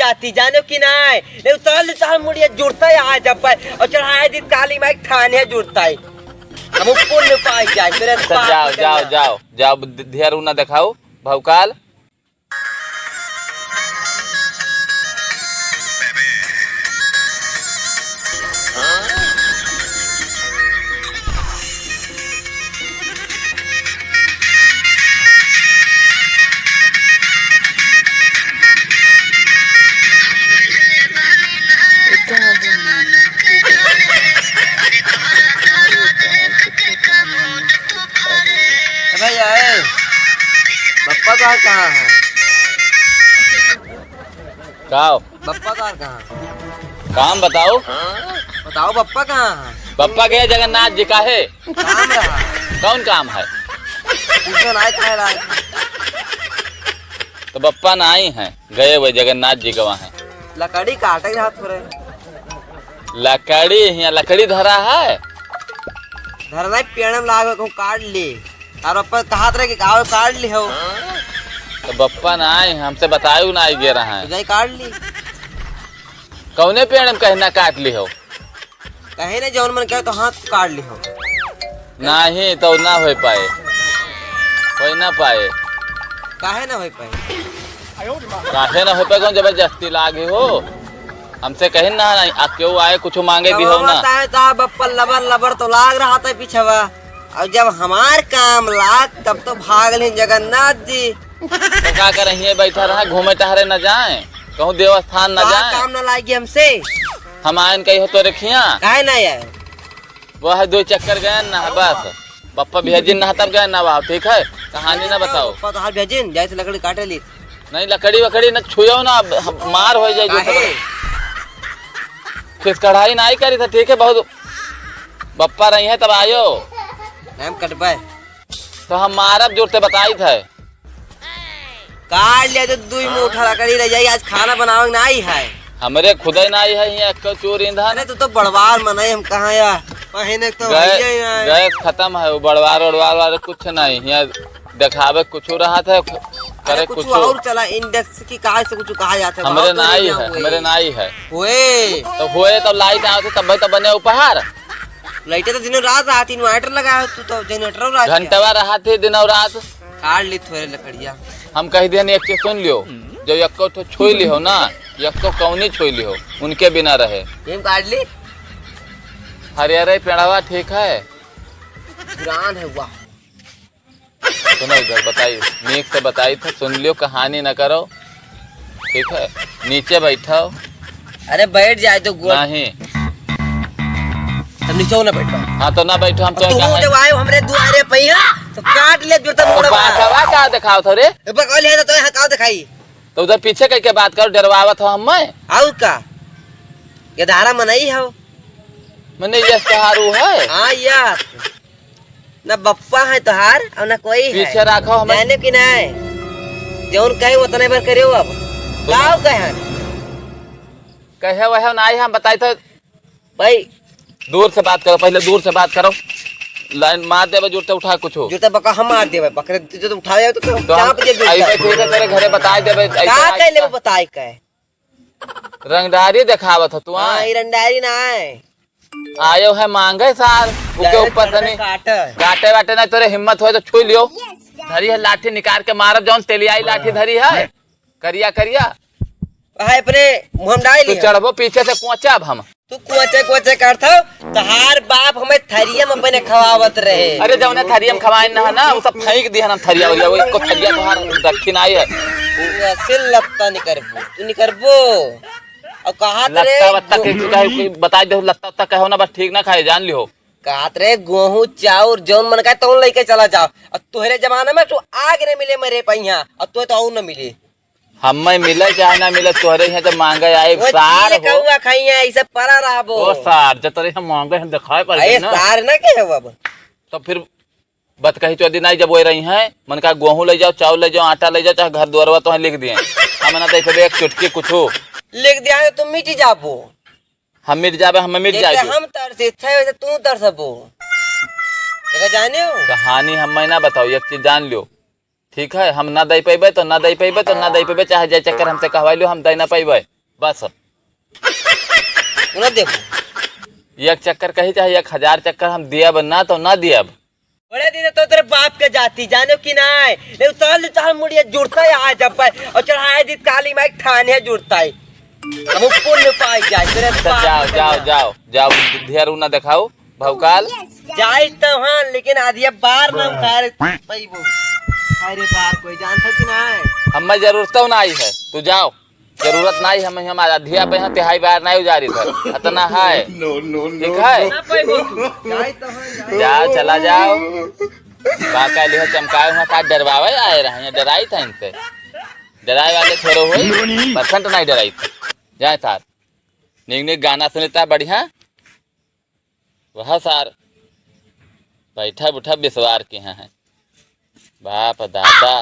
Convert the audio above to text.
जाती जानो कि नहीं ले उतार तार मुड़िया जुड़ता है आ जब और चढ़ाए दी काली माई थाने जुड़ता है हम पुण्य पाई जाए मेरे जाओ जाओ जाओ जाओ ढेर ना दिखाओ भौकाल। भैया बप्पा तो कहाँ है? काओ बप्पा तो कहाँ है? काम बताओ बताओ बप्पा कहाँ है? पप्पा गए जगन्नाथ जी का है। काम रहा कौन काम है? पूछो ना कह रहा है तो पप्पा ना आई हैं, गए हुए जगन्नाथ जी के वहाँ। लकड़ी काटे के हाथ पर लकड़ी यहाँ लकड़ी धरा है धरना पेड़ में लाग कहूँ काट ली तार बप्पा कहा रहे कि गाँव काट ली हो तो बप्पा ना आए हैं, हमसे बतायू ना आई गे रहा है। जाई काट ली कौने पेड़ में कहना काट ली हो? कहे ने जौन मन कहे तो हाथ काट ली हो नहीं तो ना हो पाए, हो ना पाए। काहे ना हो पाए? काहे ना हो पाए? कौन जबरदस्ती लागे हो? हमसे कहीं ना नहीं क्यों आए कुछ मांगे भी हो ना। बप्पा लबर लबर तो लाग रहा था पीछवा और जब हमार काम लाग तब तो भाग ले जगन्नाथ जी। तो क्या करें बैठा रहा घूमे टहरे न जाए कहूँ देवस्थान न जाए। काम न लागी हमसे हम आयन कही हो तो रखिया काहे ना यार वह 2 चक्कर गए ना बस पप्पा भेजिन ना तब गए ना वहाँ। ठीक है कहानी ना बताओ। पप्पा तो हाथ भेजिन जैसे लकड़ी काटे ली नहीं लकड़ी वकड़ी न छुओ ना मार हो जाए। किस कढ़ाई नहीं करी था। ठीक है बहुत बप्पा रही है तब आयो हम कटवाए तो हम मारब जोरते बताई थे काट लिया तो 2 मुठा लकड़ी रह जाएगी। आज खाना बनावे नहीं है हमरे खुद ही नहीं है यहाँ चोर ईंधन। अरे तो बड़वार मनाई हम कहाँ यार पहने तो गैस खत्म है वो बड़वार उड़वार वाले कुछ नहीं यहाँ दिखावे कुछ रहा था करे कुछ और चला इंडेक्स की कहा से कुछ कहा जाता है। हमरे नाई है हमरे नाई है हुए तो लाइट आते तब तो बने उपहार। लाइटें तो दिनों रात आती इन्वर्टर लगा तू तो जनरेटर घंटवा रहा थे दिनों रात काट ली थोड़े लकड़िया। हम कह दिया एक चीज सुन लियो जो यक्को तो छोई ली हो ना यक्को कौनी छोई ली हो उनके बिना रहे काट ली हरियारे पेड़वा। ठीक है पुरान है वाह सुनो इधर बताइए नीक से बताई था सुन लियो कहानी न करो। ठीक है नीचे बैठो। अरे बैठ जाए तो नहीं तब नीचे ना बैठो। हाँ तो ना बैठो हम तो जब आए हमरे दुआरे पे तो काट ले जो तब बातवा का दिखाओ थो रे बकौल है तो यहाँ का दिखाई तो उधर पीछे कह के बात करो डरवावत हो हम आउ का ये धारा मनाई हो मैंने ये सहारू है। हाँ यार ना बप्पा है तोहार और ना कोई है पीछे रखो हमें जाने की नहीं जौन कहे उतने बार करियो अब गाँव कहे वह ना हम बताए थे भाई दूर से बात करो पहले दूर से बात करो लाइन मार देवे जुड़ते उठा कुछ जूता बका हम मार देवे बकरे जो तुम उठावे तो हम ठीक है तेरे घरे बताए देवे का कहले वो बताए के रंगदारी दिखावत हो तू। हां ई रंगदारी ना है आयो है मांगे सार उसके ऊपर से नहीं काटे वाटे ना तेरे हिम्मत हो तो छू लियो धरी है लाठी निकाल के मारब जौन तेलियाई लाठी धरी है करिया करिया है अपने मुंह में डाल तू चढ़बो पीछे से कोचब हम तू कोचे करथो तहार बाप हमें थरिया में अपने खवावत रहे। अरे जौने थरिया में खवाई ना वो सब फेंक दिया ना थरिया वाला वो को थरिया तोहार दक्षिण आई है तू असल लगता नहीं करबो तू नहीं करबो और कहात रे लत्ता वत्ता के बता दे लत्ता वत्ता कहो ना बस ठीक ना खाए जान लियो। कहात रे गेहूं चाउर जौन मन का तौन लेके चला जाओ और तोहरे जमाना में तू आग ने मिले मरे पहिया और तू तो और न मिले हमें मिले चाहे ना मिले तोहरे यहाँ जब मांगे आए सार हो कौआ खाइया ऐसे परा रहबो ओ सार जब तोरे हम मांगे हम दिखाए पर ए सार ना के हो अब तो फिर बत कही चौदी नहीं जब वो रही है मन का गेहूं ले जाओ चावल ले जाओ आटा ले जाओ चाहे घर द्वार तो लिख दिए हम ना दे एक चुटकी कुछ लिख दिया है तुम मिट जाबो हम मिट जाबे हम मिट जाए हम तरसे थे वैसे तू तरसबो देखा जाने हो कहानी हम ना बताओ एक चीज जान लियो। ठीक है हम ना दे पेबे तो ना दे पेबे तो ना दे पेबे चाहे जाए चक्कर हमसे कहवा लियो हम दे ना पेबे बस सुनो देखो एक चक्कर कही चाहे 1000 चक्कर हम दिया ना तो ना दिया। बड़े दिन तो तेरे बाप के जाती जानो कि नहीं ले उतार ताल मुड़िया जुड़ता है आ जब और चढ़ाए दी काली माई ठाने जुड़ता है हम पुण्य पाई जाए तेरे अच्छा जाओ जाओ जाओ जाओ ढेर ना दिखाओ भौकाल जाए तो हाँ लेकिन आधिया बार ना उतारे पैबो अरे बार कोई जानता कि नहीं हमें जरूरत ना आई है तू जाओ जरूरत नहीं हमें हमारा धिया पे यहाँ तिहाई बार नहीं उजारी था इतना है ठीक है ना पैबो जाए तो हाँ जाओ चला जाओ बाका लिहा चमकाए वहाँ का डरवावे आए रहे हैं डराई था इनसे डराए वाले थोड़े हुए परसेंट नहीं डराई था जाए सार निक गाना सुनता बढ़िया वह सार बैठा बुठा बिस्वार के यहाँ है बाप दादा